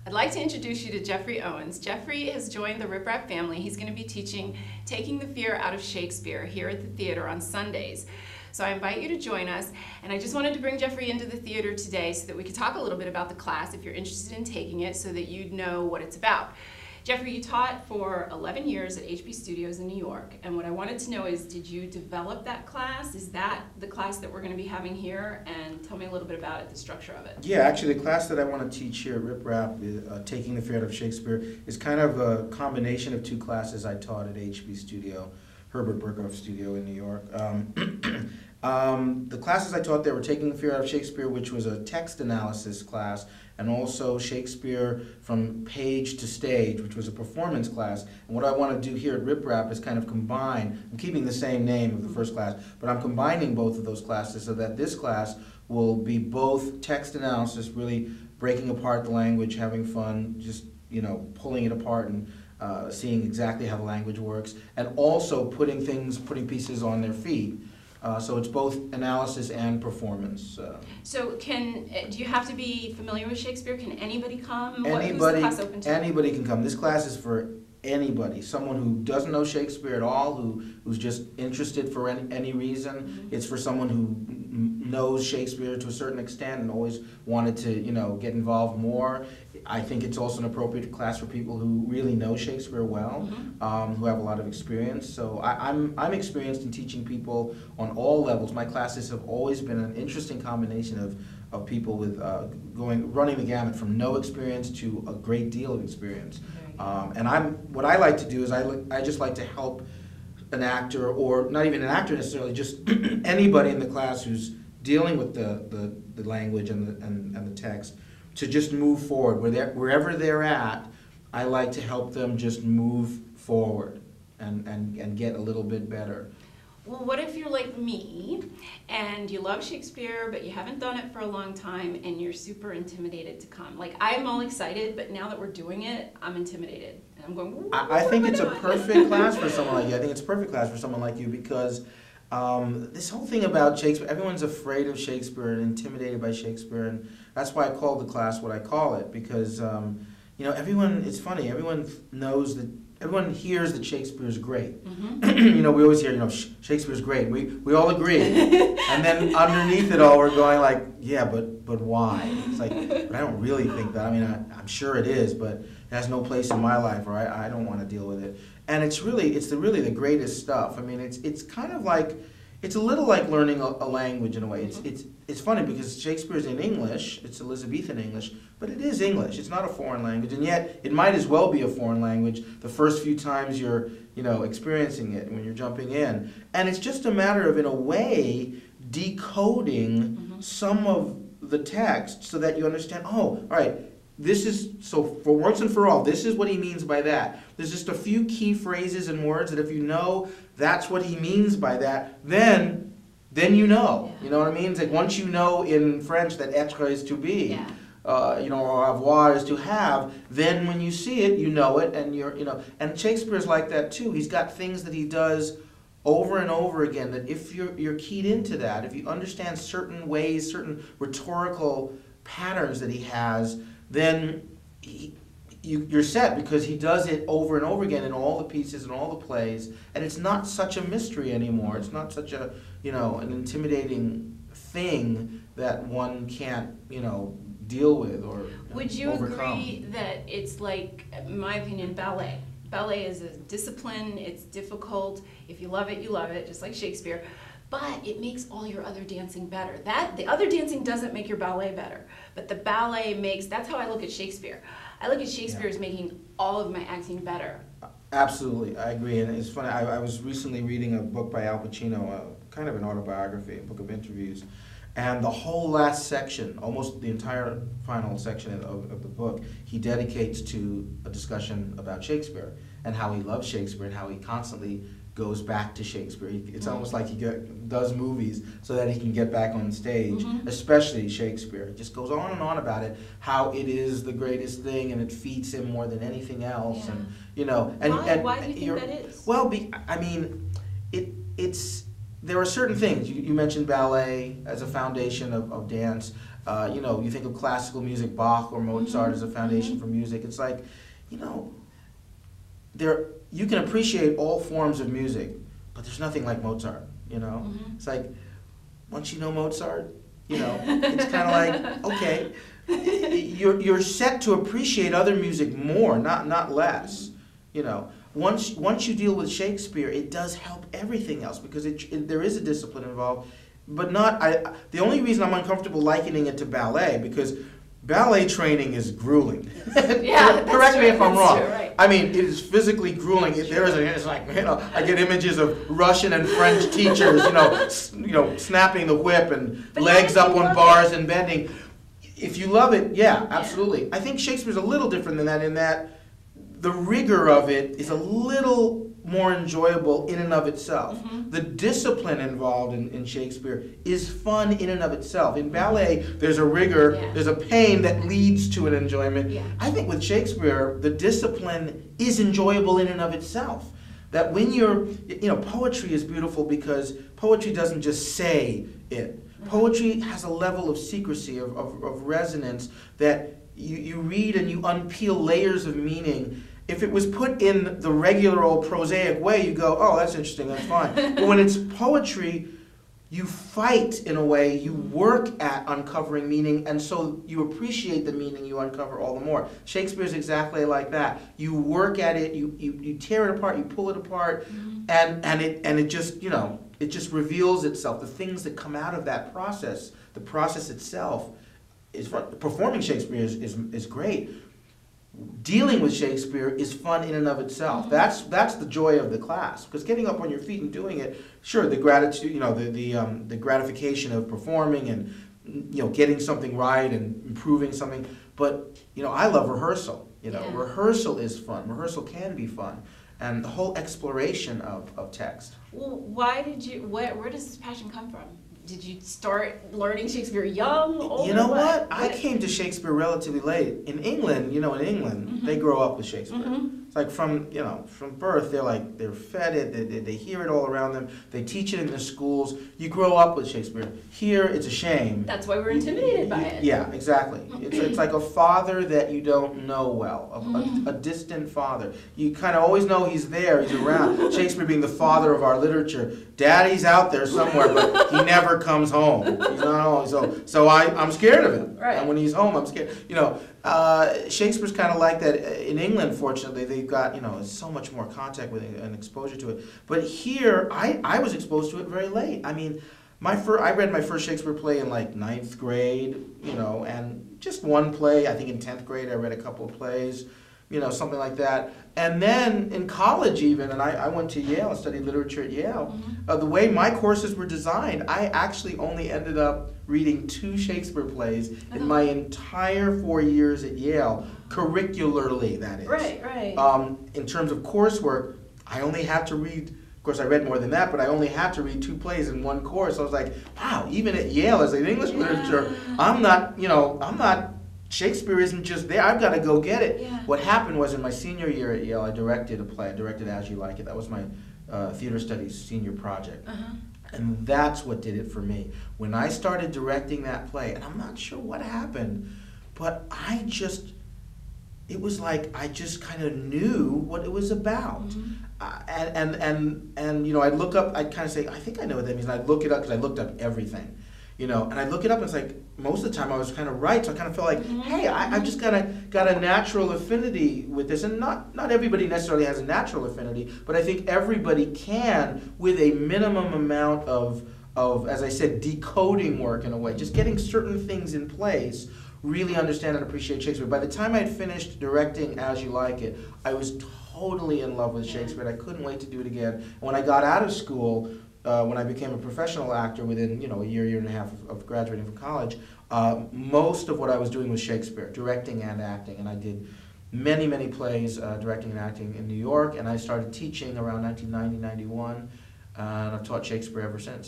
I'd like to introduce you to Geoffrey Owens. Geoffrey has joined the Riprap family. He's going to be teaching Taking the Fear Out of Shakespeare here at the theater on Sundays. So I invite you to join us, and I just wanted to bring Geoffrey into the theater today so that we could talk a little bit about the class if you're interested in taking it, so that you'd know what it's about. Geoffrey, you taught for 11 years at HP Studios in New York, and what I wanted to know is, did you develop that class? Is that the class that we're going to be having here? And tell me a little bit about it, the structure of it. Yeah, actually the class that I want to teach here at Riprap, Taking the Fear Out of Shakespeare, is kind of a combination of two classes I taught at HP Studio, Riprap Studio in New York. The classes I taught there were Taking the Fear Out of Shakespeare, which was a text analysis class, and also Shakespeare from page to stage, which was a performance class. And what I want to do here at Riprap is kind of combine, I'm keeping the same name of the first class, but I'm combining both of those classes so that this class will be both text analysis, really breaking apart the language, having fun, just, you know, pulling it apart and seeing exactly how the language works, and also putting pieces on their feet. So it's both analysis and performance. So do you have to be familiar with Shakespeare? Can anybody come? Anybody, who's the class open to? Anybody can come. This class is for anybody. Someone who doesn't know Shakespeare at all, who's just interested for any reason. Mm-hmm. It's for someone who knows Shakespeare to a certain extent and always wanted to, you know, get involved more. I think it's also an appropriate class for people who really know Shakespeare well, mm-hmm. Mm-hmm. Who have a lot of experience. So I'm experienced in teaching people on all levels. My classes have always been an interesting combination of people with running the gamut from no experience to a great deal of experience. And what I like to do is I just like to help an actor, or not even an actor necessarily, just anybody in the class who's dealing with the language and the text, to just move forward. Wherever they're at, I like to help them just move forward and get a little bit better. Well, what if you're like me, and you love Shakespeare, but you haven't done it for a long time, and you're super intimidated to come? Like, I'm all excited, but now that we're doing it, I'm intimidated. And I'm going, I think it's a perfect class for someone like you. I think it's a perfect class for someone like you because this whole thing about Shakespeare, everyone's afraid of Shakespeare and intimidated by Shakespeare, and that's why I call the class what I call it, because you know, it's funny, everyone hears that Shakespeare's great. Mm-hmm. You know, we always hear, you know, Shakespeare's great. We all agree. And then underneath it all, we're going like, yeah, but why? It's like, but I don't really think that. I mean, I'm sure it is, but it has no place in my life, or I don't want to deal with it. And it's really the greatest stuff. I mean, it's kind of like, it's a little like learning a language in a way. It's funny because Shakespeare's in English, it's Elizabethan English, but it is English. It's not a foreign language, and yet it might as well be a foreign language the first few times you're, you know, experiencing it when you're jumping in. And it's just a matter of, in a way, decoding mm-hmm. some of the text so that you understand, oh, all right, so for once and for all, this is what he means by that. There's just a few key phrases and words that if you know that's what he means by that, then you know. Yeah. You know what I mean? It's like once you know in French that être is to be, yeah. You know, or avoir is to have, then when you see it, you know it, and you know. And Shakespeare's like that too. He's got things that he does over and over again that if you're keyed into that, if you understand certain ways, certain rhetorical patterns that he has, then you're set, because he does it over and over again in all the pieces and all the plays, and it's not such a mystery anymore. It's not such a, you know, an intimidating thing that one can't, you know, deal with or Would you overcome. agree that it's like, in my opinion, ballet? Ballet is a discipline, it's difficult. If you love it, you love it, just like Shakespeare. But it makes all your other dancing better. The other dancing doesn't make your ballet better, but the ballet makes, that's how I look at Shakespeare. I look at Shakespeare as making all of my acting better. Absolutely, I agree. And it's funny, I was recently reading a book by Al Pacino, kind of an autobiography, a book of interviews, and the whole last section, almost the entire final section of the book, he dedicates to a discussion about Shakespeare and how he loves Shakespeare and how he constantly goes back to Shakespeare. It's almost like he does movies so that he can get back on stage, mm-hmm. especially Shakespeare. He just goes on and on about it, how it is the greatest thing and it feeds him more than anything else. Yeah. And you know, and why do you think that is? Well, I mean, there are certain things. You mentioned ballet as a foundation of dance. You know, you think of classical music, Bach or Mozart as a foundation for music. It's like, you know, you can appreciate all forms of music, but there's nothing like Mozart, you know? It's like, once you know Mozart, you know, it's kind of like, okay, you're set to appreciate other music more, not less, you know? Once you deal with Shakespeare, it does help everything else because there is a discipline involved, but the only reason I'm uncomfortable likening it to ballet, because ballet training is grueling. Yeah, Correct me if I'm wrong. True, right. I mean, it is physically grueling. It's like, you know, I get images of Russian and French teachers, you know, snapping the whip and legs up on bars and bending. If you love it, yeah, absolutely. I think Shakespeare's a little different than that in that the rigor of it is a little more enjoyable in and of itself. The discipline involved in Shakespeare is fun in and of itself. In ballet, there's a rigor, there's a pain that leads to an enjoyment. I think with Shakespeare, the discipline is enjoyable in and of itself. That when you know, poetry is beautiful because poetry doesn't just say it. Poetry has a level of secrecy, of resonance that you read and you unpeel layers of meaning. If it was put in the regular old prosaic way, you go, oh, that's interesting, that's fine. But when it's poetry, you fight in a way, you work at uncovering meaning, and so you appreciate the meaning you uncover all the more. Shakespeare's exactly like that. You work at it, you tear it apart, you pull it apart, and it just, you know, it just reveals itself. The things that come out of that process, the process itself, performing Shakespeare is great. Dealing with Shakespeare is fun in and of itself. That's the joy of the class. Because getting up on your feet and doing it, sure, the gratitude, you know, the gratification of performing and, you know, getting something right and improving something. But, you know, I love rehearsal. You know, rehearsal is fun. Rehearsal can be fun, and the whole exploration of text. Well, why did you? Where does this passion come from? Did you start learning Shakespeare young, older? You know what? I came to Shakespeare relatively late. In England, you know, they grow up with Shakespeare. It's like from birth, they're fed it, they hear it all around them, they teach it in the schools. You grow up with Shakespeare. Here, it's a shame. That's why we're intimidated by it. Yeah, exactly. It's like a father that you don't know well, a distant father. You kind of always know he's there, he's around. Shakespeare being the father of our literature. Daddy's out there somewhere, but he never comes home. He's not home. So I'm scared of him. Right. And when he's home, I'm scared. You know, Shakespeare's kind of like that. In England, fortunately, they've got, you know, so much more contact with it and exposure to it. But here, I was exposed to it very late. I mean, I read my first Shakespeare play in like 9th grade, you know, and just one play. I think in 10th grade I read a couple of plays, you know, something like that. And then in college even, and I went to Yale and studied literature at Yale, the way my courses were designed, I actually only ended up reading 2 Shakespeare plays in my entire 4 years at Yale, curricularly, that is. Right. In terms of coursework, I only had to read, of course I read more than that, but I only had to read 2 plays in one course. I was like, wow, even at Yale as an English literature, Shakespeare isn't just there. I've got to go get it. What happened was in my senior year at Yale, I directed a play. I directed As You Like It. That was my theater studies senior project. And that's what did it for me. When I started directing that play, and I'm not sure what happened, but it was like I just kind of knew what it was about. And you know, I'd look up, I'd kind of say, I think I know what that means. And I'd look it up because I looked up everything. You know, and I'd look it up and it's like, most of the time I was kind of right, so I kind of felt like, hey, I've just got a natural affinity with this. And not everybody necessarily has a natural affinity, but I think everybody can with a minimum amount of, as I said, decoding work in a way, just getting certain things in place, really understand and appreciate Shakespeare. By the time I'd finished directing As You Like It, I was totally in love with Shakespeare. I couldn't wait to do it again. And when I got out of school, when I became a professional actor within, you know, a year and a half of graduating from college, most of what I was doing was Shakespeare, directing and acting. And I did many, many plays directing and acting in New York. And I started teaching around 1990, 91. And I've taught Shakespeare ever since.